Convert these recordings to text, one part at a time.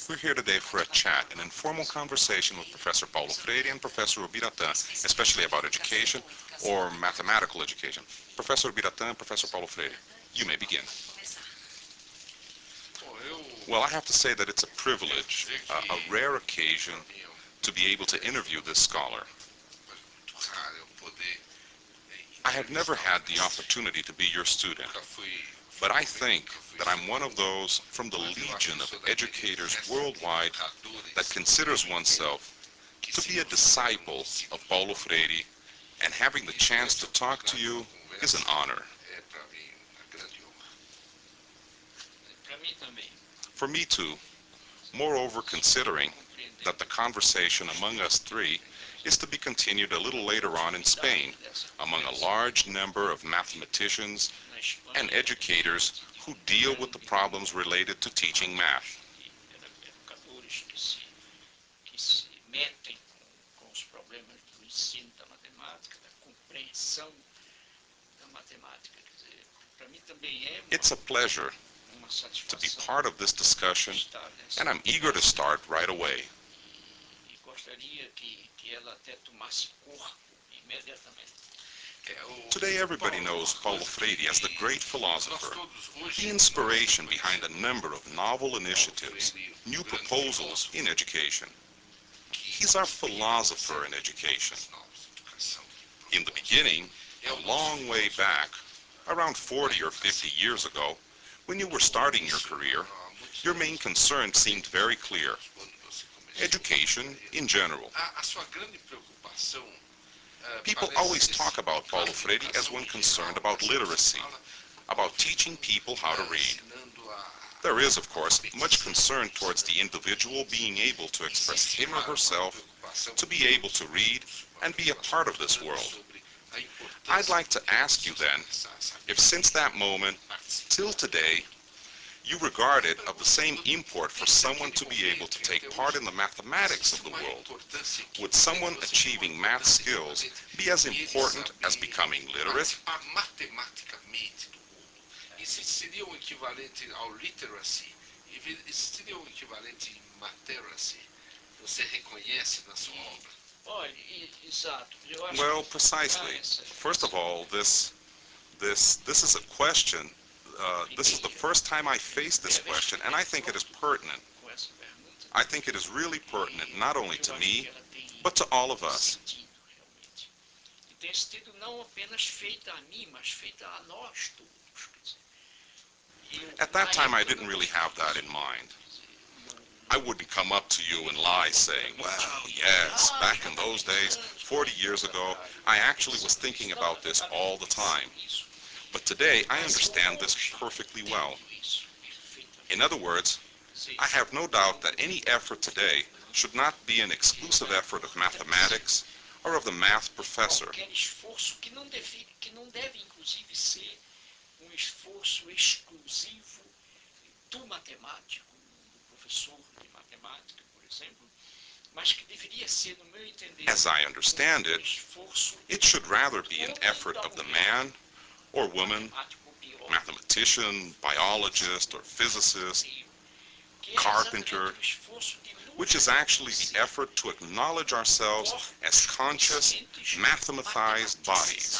We're here today for a chat, an informal conversation with Professor Paulo Freire and Professor Ubiratan, especially about education or mathematical education. Professor Ubiratan, Professor Paulo Freire, you may begin. Well, I have to say that it's a privilege, a rare occasion to be able to interview this scholar. I have never had the opportunity to be your student, but I think that I'm one of those from the legion of educators worldwide that considers oneself to be a disciple of Paulo Freire, and having the chance to talk to you is an honor. For me too, moreover, considering that the conversation among us three is to be continued a little later on in Spain among a large number of mathematicians and educators who deal with the problems related to teaching math. It's a pleasure to be part of this discussion, and I'm eager to start right away. Today everybody knows Paulo Freire as the great philosopher, the inspiration behind a number of novel initiatives, new proposals in education. He's our philosopher in education. In the beginning, a long way back, around 40 or 50 years ago, when you were starting your career, your main concern seemed very clear: education in general. People always talk about Paulo Freire as one concerned about literacy, about teaching people how to read. There is, of course, much concern towards the individual being able to express him or herself, to be able to read and be a part of this world. I'd like to ask you then, if since that moment till today, you regard it of the same import for someone to be able to take part in the mathematics of the world. Would someone achieving math skills be as important as becoming literate? Well, precisely. First of all, this is a question. This is the first time I face this question, and I think it is pertinent. I think it is really pertinent, not only to me, but to all of us. At that time, I didn't really have that in mind. I wouldn't come up to you and lie saying, well, yes, back in those days, 40 years ago, I actually was thinking about this all the time. But today, I understand this perfectly well. In other words, I have no doubt that any effort today should not be an exclusive effort of mathematics or of the math professor. As I understand it, it should rather be an effort of the man or woman, mathematician, biologist, or physicist, carpenter, which is actually the effort to acknowledge ourselves as conscious, mathematized bodies.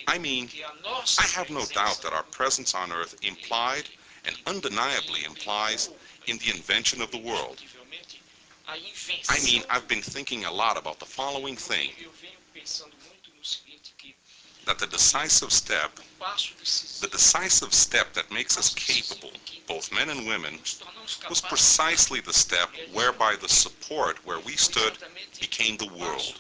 I mean, I have no doubt that our presence on Earth implied and undeniably implies in the invention of the world. I mean, I've been thinking a lot about the following thing: that the decisive step that makes us capable, both men and women, was precisely the step whereby the support where we stood became the world.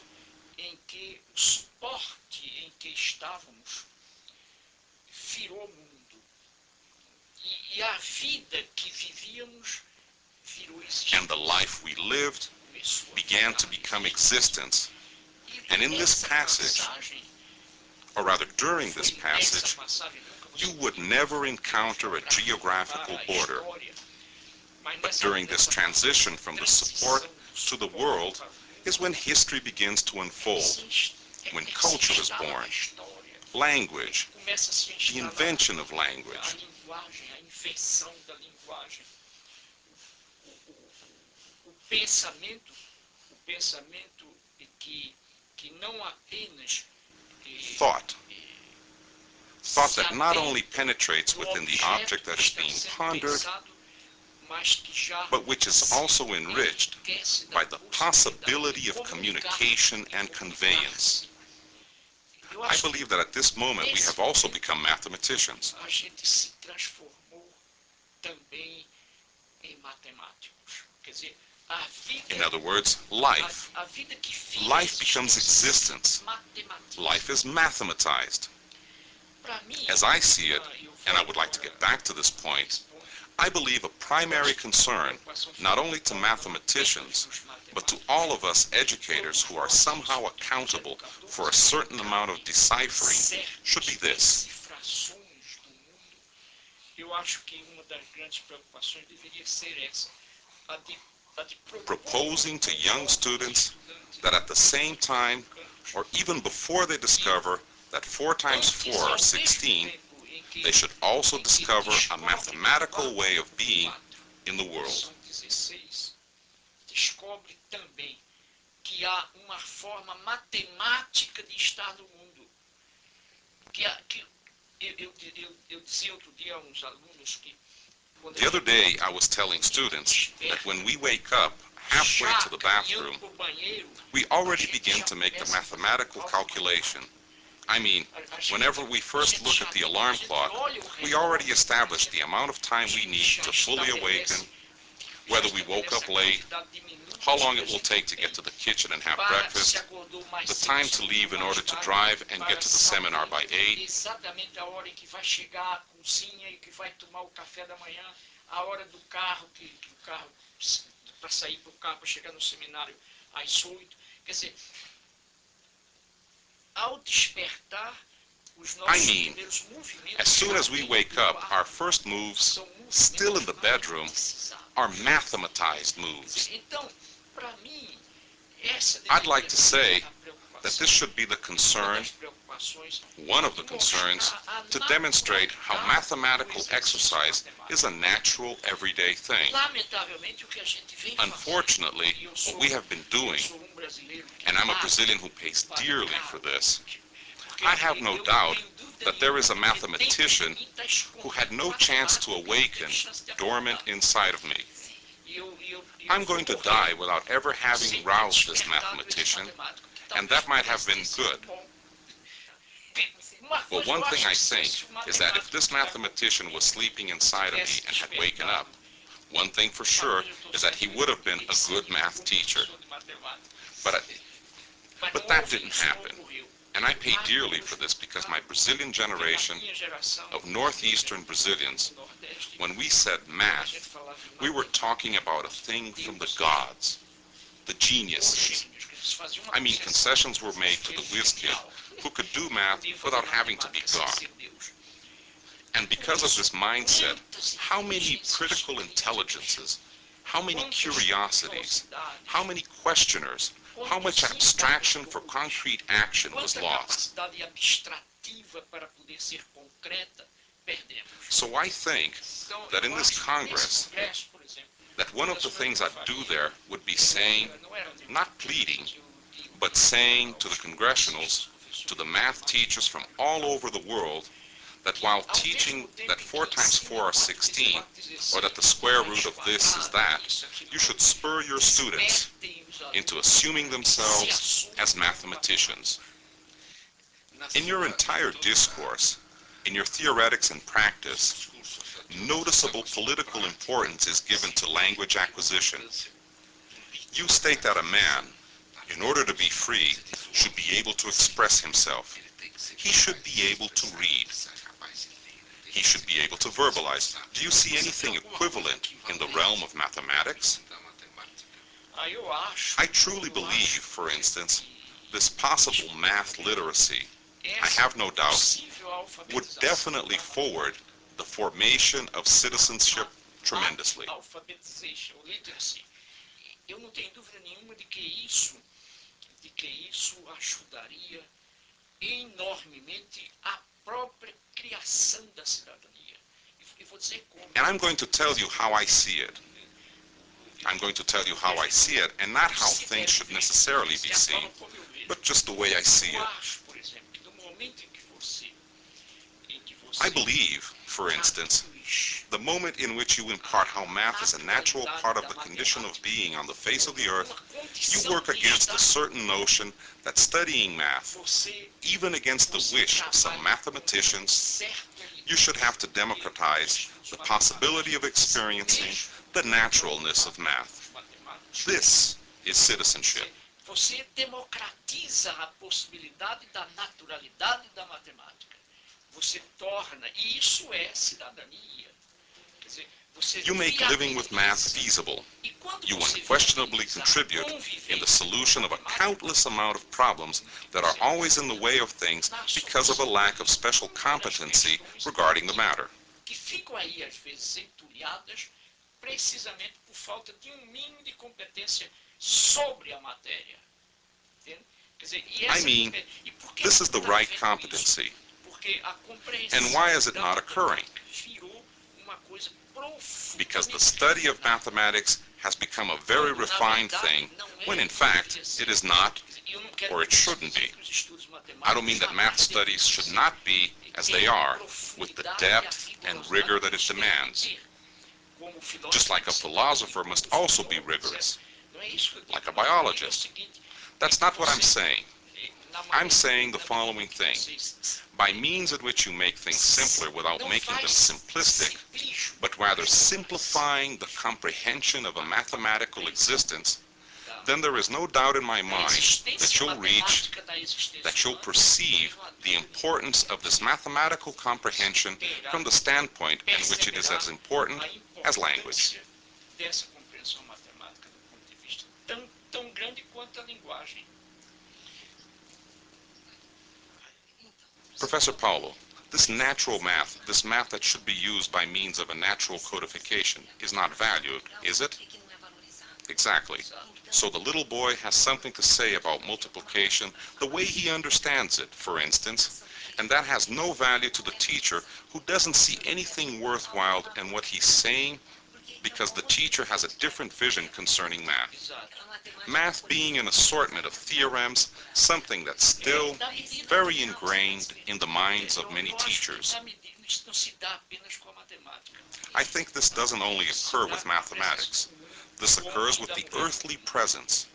And the life we lived began to become existence. And in this passage, or rather during this passage, you would never encounter a geographical border. But during this transition from the support to the world is when history begins to unfold, when culture is born, language, começa a se the instalar invention of a language. linguagem, a invenção da linguagem. O pensamento que não apenas Thought se that not atém only penetrates no within the objeto object que that is está being sendo pondered, pensado, mas que já but which is se also enriched enriquece da by the possibility of communication and conveyance. Eu I acho que believe that at this moment we have also become mathematicians. a gente se transformou também em matemáticos. Quer dizer, a vida, In other words, life. a vida que fica Life becomes existence. matemática. Life is mathematized. Para mim, As I see it, and I would like to get back to this point, I believe a primary concern, not only to mathematicians, but to all of us educators who are somehow accountable for a certain amount of deciphering, should be this. cifrações do mundo, eu acho que uma das grandes preocupações deveria ser essa, a de Proposing to young students that at the same time, or even before they discover that 4 times 4 are 16, they should also discover a mathematical way of being in the world. Descobre também que há uma forma matemática de estar no mundo. Eu dizia outro dia a uns alunos que The other day I was telling students that when we wake up halfway to the bathroom, we already begin to make the mathematical calculation. I mean, whenever we first look at the alarm clock, we already established the amount of time we need to fully awaken, whether we woke up late, how long it will take to get to the kitchen and have breakfast, the time to leave in order to drive and get to the seminar by 8. Exatamente a hora em que vai chegar à cozinha e que vai tomar o café da manhã, a hora do carro, para sair para o carro, para chegar no seminário às 8. Quer dizer, ao despertar, os nossos primeiros movimentos, as soon as we wake up, our first moves, still in the bedroom, are mathematized moves. Então, para mim, essa I'd like to say that this should be the concern, one of the concerns, to demonstrate how mathematical exercise is a natural, everyday thing. Unfortunately, what we have been doing, and I'm a Brazilian who pays dearly for this, I have no doubt that there is a mathematician who had no chance to awaken dormant inside of me. I'm going to die without ever having roused this mathematician, and that might have been good. But one thing I think is that if this mathematician was sleeping inside of me and had waken up, one thing for sure is that he would have been a good math teacher. But that didn't happen. And I pay dearly for this because my Brazilian generation of northeastern Brazilians, when we said math, we were talking about a thing from the gods, the geniuses. I mean, concessions were made to the whiz kid who could do math without having to be God. And because of this mindset, how many critical intelligences, how many curiosities, how many questioners, how much abstraction for concrete action was lost. So I think that in this Congress, that one of the things I'd do there would be saying, not pleading, but saying to the congressionals, to the math teachers from all over the world, that while teaching that 4 times 4 are 16, or that the square root of this is that, you should spur your students into assuming themselves as mathematicians. In your entire discourse, in your theoretics and practice, noticeable political importance is given to language acquisition. You state that a man, in order to be free, should be able to express himself. He should be able to read. He should be able to verbalize. Do you see anything equivalent in the realm of mathematics? I truly believe, for instance, this possible math literacy, I have no doubt, would definitely forward the formation of citizenship tremendously. Eu não tenho dúvida nenhuma de que isso ajudaria enormemente a própria criação da cidadania. E vou dizer como. And I'm going to tell you how I see it. I'm going to tell you how I see it, and not how things should necessarily be seen, but just the way I see Eu it. acho, por exemplo, que no momento em que você I believe, for instance, the moment in which you impart how math is a natural part of the condition of being on the face of the earth, you work against a certain notion that studying math, even against the wish of some mathematicians, you should have to democratize the possibility of experiencing the naturalness of math. This is citizenship. Você democratiza a possibilidade da naturalidade da matemática. Você torna, e isso é cidadania. Quer dizer, você You make living with math feasible. You unquestionably contribute in the solution of a countless amount of problems that are always in the way of things because of a lack of special competency regarding the matter. Que ficam aí às vezes entulhadas precisamente por falta de mínimo de competência sobre a matéria. Entende? Quer dizer, I mean, this is the right competency. And why is it not occurring? Because the study of mathematics has become a very refined thing, when in fact it is not, or it shouldn't be. I don't mean that math studies should not be as they are, with the depth and rigor that it demands. Just like a philosopher must also be rigorous, like a biologist. That's not what I'm saying. I'm saying the following thing. By means at which you make things simpler without making them simplistic, but rather simplifying the comprehension of a mathematical existence, then there is no doubt in my mind that you'll perceive the importance of this mathematical comprehension from the standpoint in which it is as important as language. Tão grande quanto a linguagem. Professor Paulo, this natural math, this math that should be used by means of a natural codification, is not valued, is it? Exactly. So the little boy has something to say about multiplication, the way he understands it, for instance, and that has no value to the teacher who doesn't see anything worthwhile in what he's saying because the teacher has a different vision concerning math. Math being an assortment of theorems, something that's still very ingrained in the minds of many teachers. I think this doesn't only occur with mathematics. This occurs with the earthly presence,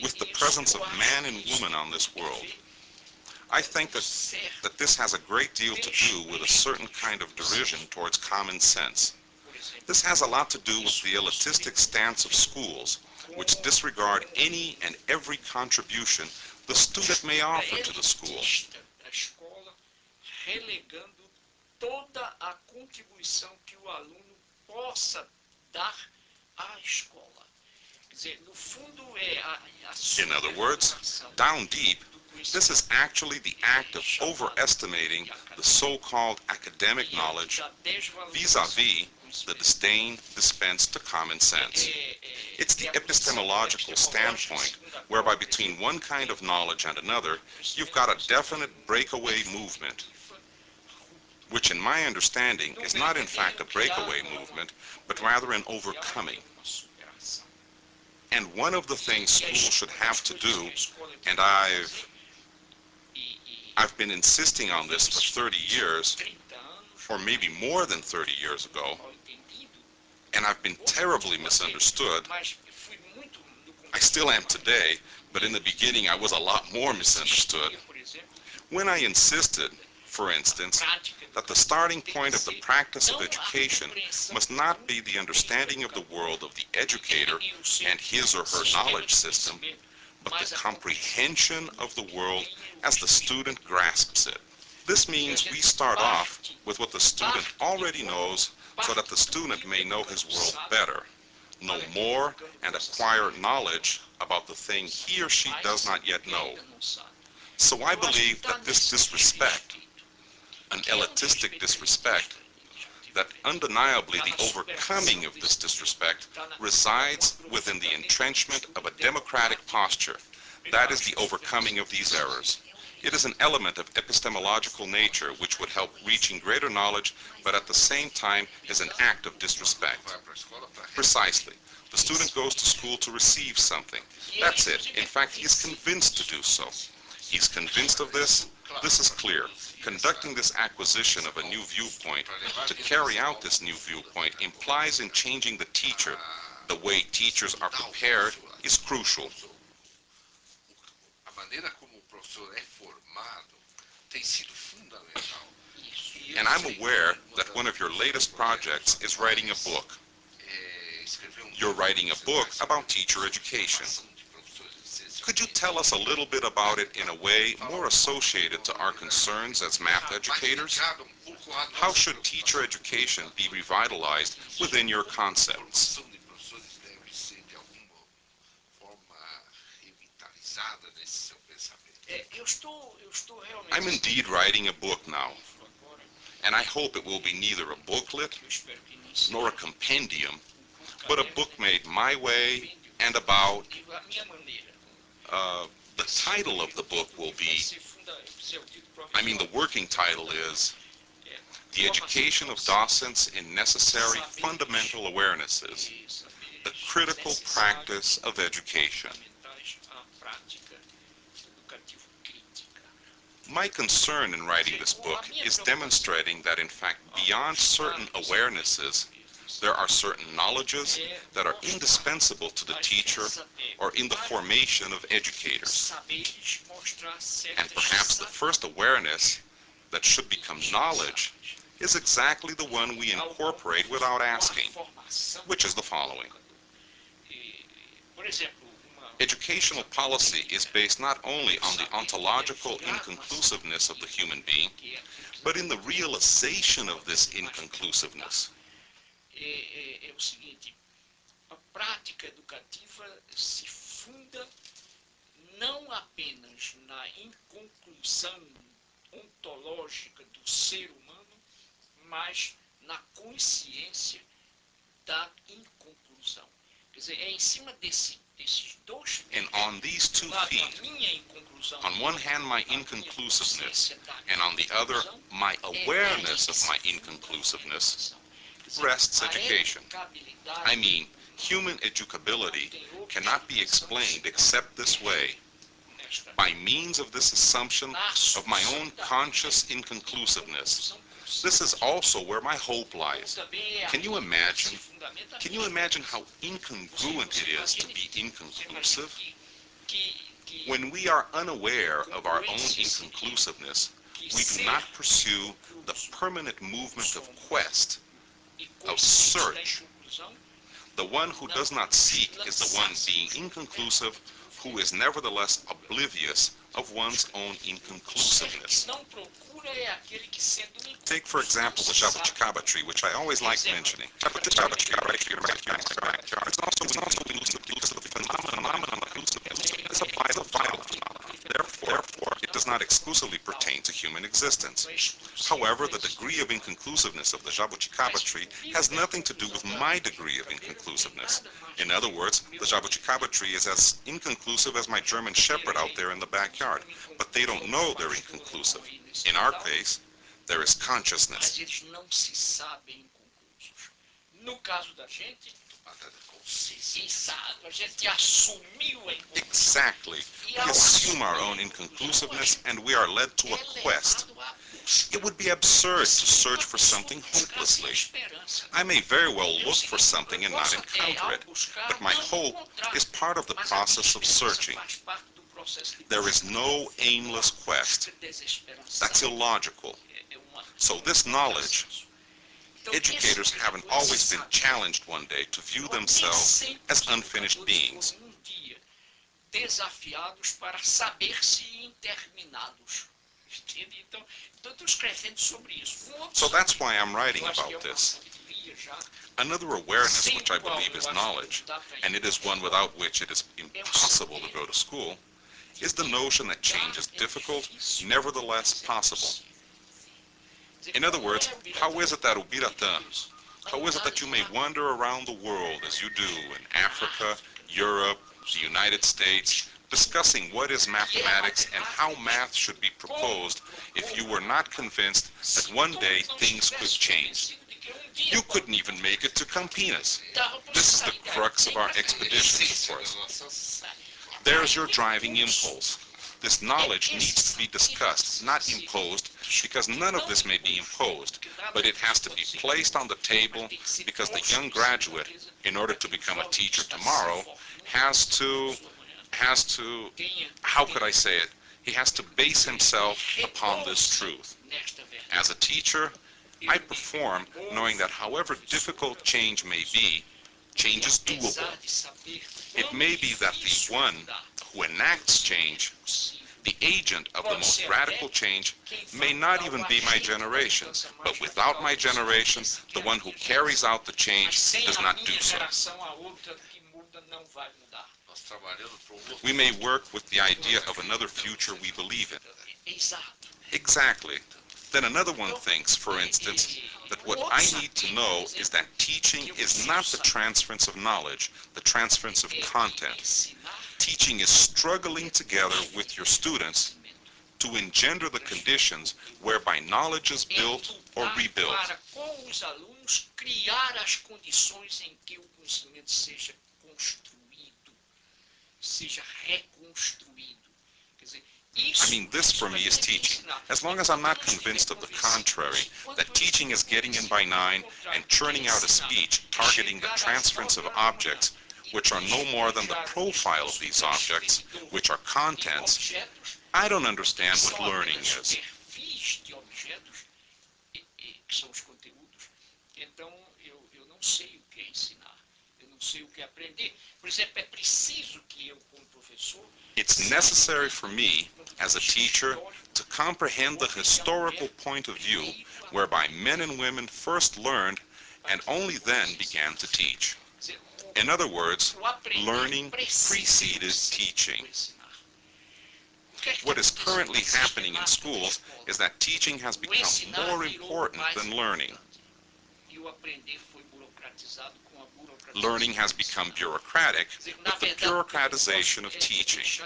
with the presence of man and woman on this world. I think that this has a great deal to do with a certain kind of derision towards common sense. This has a lot to do with the elitistic stance of schools, which disregard any and every contribution the student may offer to the school. Relegando toda a contribuição que o aluno possa dar à escola. Quer dizer, no fundo é In other words, down deep, this is actually the act of overestimating the so-called academic knowledge vis-a-vis the disdain dispensed to common sense. It's the epistemological standpoint whereby between one kind of knowledge and another, you've got a definite breakaway movement, which in my understanding is not in fact a breakaway movement, but rather an overcoming. And one of the things schools should have to do, and I've been insisting on this for 30 years, or maybe more than 30 years ago, and I've been terribly misunderstood. I still am today, but in the beginning I was a lot more misunderstood. When I insisted, for instance, that the starting point of the practice of education must not be the understanding of the world of the educator and his or her knowledge system, but the comprehension of the world as the student grasps it. This means we start off with what the student already knows so that the student may know his world better, know more, and acquire knowledge about the thing he or she does not yet know. So I believe that this disrespect, an elitistic disrespect, that undeniably the overcoming of this disrespect resides within the entrenchment of a democratic posture. That is the overcoming of these errors. It is an element of epistemological nature which would help reaching greater knowledge, but at the same time is an act of disrespect. Precisely. The student goes to school to receive something. That's it. In fact, he is convinced to do so. He's convinced of this. This is clear. Conducting this acquisition of a new viewpoint, to carry out this new viewpoint, implies in changing the teacher. The way teachers are prepared is crucial. And I'm aware that one of your latest projects is writing a book. You're writing a book about teacher education. Could you tell us a little bit about it in a way more associated to our concerns as math educators? How should teacher education be revitalized within your concepts? I'm indeed writing a book now, and I hope it will be neither a booklet nor a compendium, but a book made my way and about. The title of the book will be, the working title is The Education of Docents in Necessary Fundamental Awarenesses, the Critical Practice of Education. My concern in writing this book is demonstrating that in fact beyond certain awarenesses, there are certain knowledges that are indispensable to the teacher or in the formation of educators. And perhaps the first awareness that should become knowledge is exactly the one we incorporate without asking, which is the following. Educational policy is based not only on the ontological inconclusiveness of the human being, but in the realization of this inconclusiveness. É o seguinte, a prática educativa se funda não apenas na inconclusão ontológica do ser humano, mas na consciência da inconclusão. Quer dizer, é em cima desses dois And on these two feet, on one hand my inconclusiveness, and on the other my awareness of my inconclusiveness, rests education. Human educability cannot be explained except this way, by means of this assumption of my own conscious inconclusiveness. This is also where my hope lies. Can you imagine how incongruent it is to be inconclusive? When we are unaware of our own inconclusiveness, we do not pursue the permanent movement of quest, of search. The one who does not seek is the one being inconclusive, who is nevertheless oblivious of one's own inconclusiveness. Take, for example, the jabuticaba tree, which I always like mentioning. Jabuticaba tree is also inclusive because the phenomenon of inclusiveness is a vital phenomenon. Therefore, it does not exclusively pertain to human existence. However, the degree of inconclusiveness of the jabuticaba tree has nothing to do with my degree of inconclusiveness. In other words, the jabuticaba tree is as inconclusive as my German shepherd out there in the backyard, but they don't know they're inconclusive. In our case, there is consciousness. Exactly. We assume our own inconclusiveness and we are led to a quest. It would be absurd to search for something hopelessly. I may very well look for something and not encounter it, but my hope is part of the process of searching. There is no aimless quest. That's illogical. So this knowledge, educators haven't always been challenged one day to view themselves as unfinished beings. Desafiados para saber-se interminados. So that's why I'm writing about this. Another awareness which I believe is knowledge, and it is one without which it is impossible to go to school, is the notion that change is difficult, nevertheless possible. In other words, how is it that Ubiratan, how is it that you may wander around the world as you do in Africa, Europe, the United States, discussing what is mathematics and how math should be proposed if you were not convinced that one day things could change. You couldn't even make it to Campinas. This is the crux of our expeditions, of course. There's your driving impulse. This knowledge needs to be discussed, not imposed, because none of this may be imposed, but it has to be placed on the table because the young graduate, in order to become a teacher tomorrow, has to, how could I say it? He has to base himself upon this truth. As a teacher, I perform knowing that however difficult change may be, change is doable. It may be that the one who enacts change, the agent of the most radical change, may not even be my generation, but without my generation, the one who carries out the change does not do so. We may work with the idea of another future we believe in. Exactly. Then another one thinks, for instance, that what I need to know is that teaching is not the transference of knowledge, the transference of content. Teaching is struggling together with your students to engender the conditions whereby knowledge is built or rebuilt. I mean, this for me is teaching. As long as I'm not convinced of the contrary, that teaching is getting in by 9 and churning out a speech targeting the transference of objects, which are no more than the profile of these objects, which are contents, I don't understand what learning is. It's necessary for me, as a teacher, to comprehend the historical point of view whereby men and women first learned and only then began to teach. In other words, learning preceded teaching. What is currently happening in schools is that teaching has become more important than learning. Learning has become bureaucratic with the bureaucratization of teaching.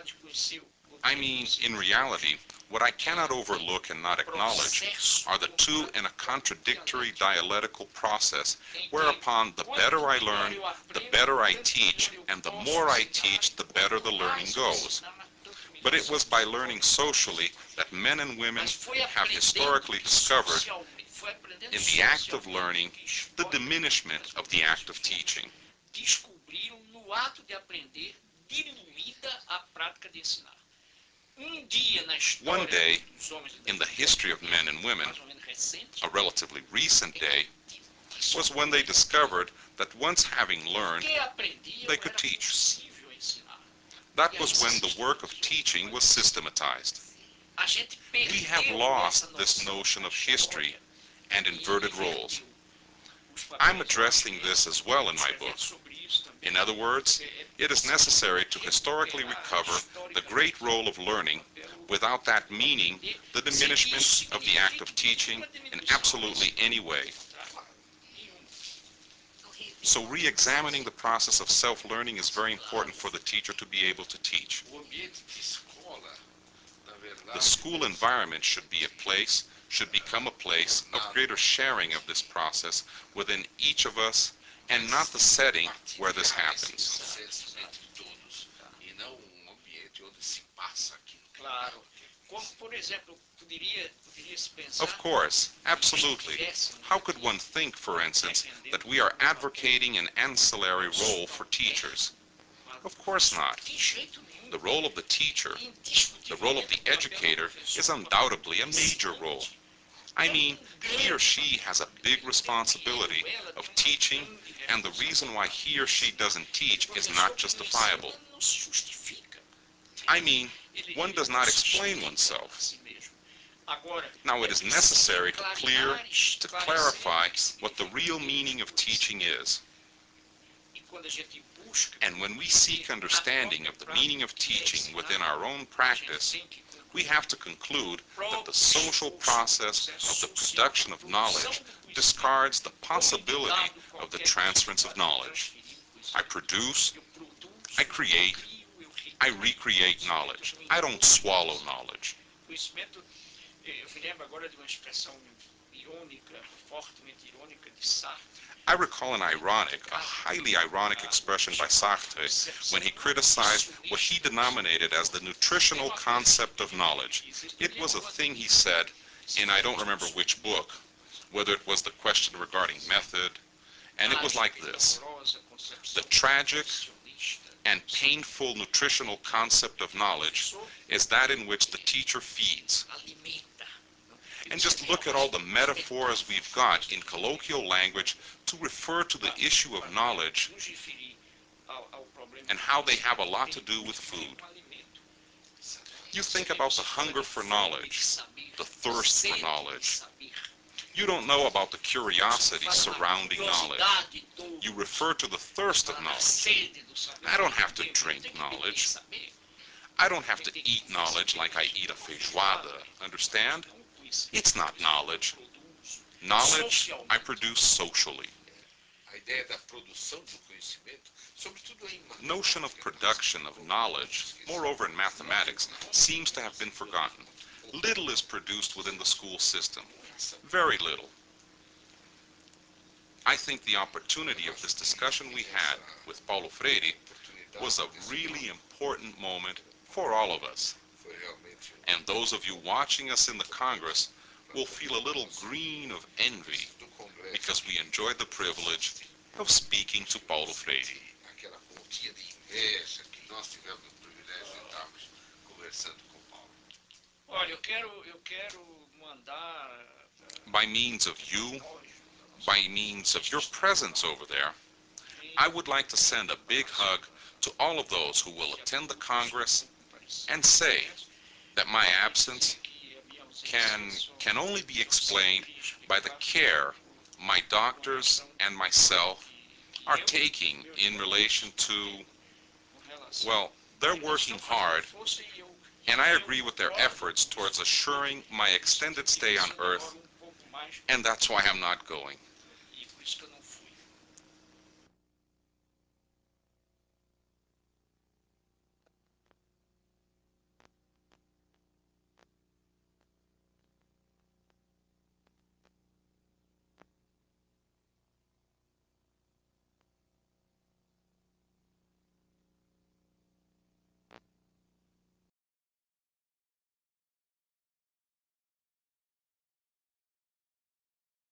I mean, in reality, what I cannot overlook and not acknowledge are the two in a contradictory dialectical process, whereupon the better I learn, the better I teach, and the more I teach, the better the learning goes. But it was by learning socially that men and women have historically discovered, in the act of learning, the diminishment of the act of teaching. One day, in the history of men and women, a relatively recent day, was when they discovered that once having learned, they could teach. That was when the work of teaching was systematized. We have lost this notion of history and inverted roles. I'm addressing this as well in my book. In other words, it is necessary to historically recover the great role of learning without that meaning the diminishment of the act of teaching in absolutely any way. So re-examining the process of self-learning is very important for the teacher to be able to teach. The school environment should become a place of greater sharing of this process within each of us and not the setting where this happens. Of course, absolutely. How could one think, for instance, that we are advocating an ancillary role for teachers? Of course not. The role of the teacher, the role of the educator, is undoubtedly a major role. I mean, he or she has a big responsibility of teaching, and the reason why he or she doesn't teach is not justifiable. I mean, one does not explain oneself. Now it is necessary to clarify what the real meaning of teaching is. And when we seek understanding of the meaning of teaching within our own practice, we have to conclude that the social process of the production of knowledge discards the possibility of the transference of knowledge. I produce, I create, I recreate knowledge. I don't swallow knowledge. Conhecimento, eu me lembro agora de uma expressão irônica, fortemente irônica, de Sartre. I recall an ironic, a highly ironic expression by Sartre when he criticized what he denominated as the nutritional concept of knowledge. It was a thing he said in I don't remember which book, whether it was the question regarding method, and it was like this: the tragic and painful nutritional concept of knowledge is that in which the teacher feeds. And just look at all the metaphors we've got in colloquial language to refer to the issue of knowledge and how they have a lot to do with food. You think about the hunger for knowledge, the thirst for knowledge. You don't know about the curiosity surrounding knowledge. You refer to the thirst of knowledge. I don't have to drink knowledge. I don't have to eat knowledge like I eat a feijoada, understand? It's not knowledge. Knowledge I produce socially. Notion of production of knowledge, moreover in mathematics, seems to have been forgotten. Little is produced within the school system. Very little. I think the opportunity of this discussion we had with Paulo Freire was a really important moment for all of us. And those of you watching us in the Congress will feel a little green of envy because we enjoyed the privilege of speaking to Paulo Freire. Olha, eu quero mandar By means of you, by means of your presence over there, I would like to send a big hug to all of those who will attend the Congress and say that my absence can only be explained by the care my doctors and myself are taking in relation to, well, they're working hard, and I agree with their efforts towards assuring my extended stay on Earth, and that's why I'm not going. e por isso que eu não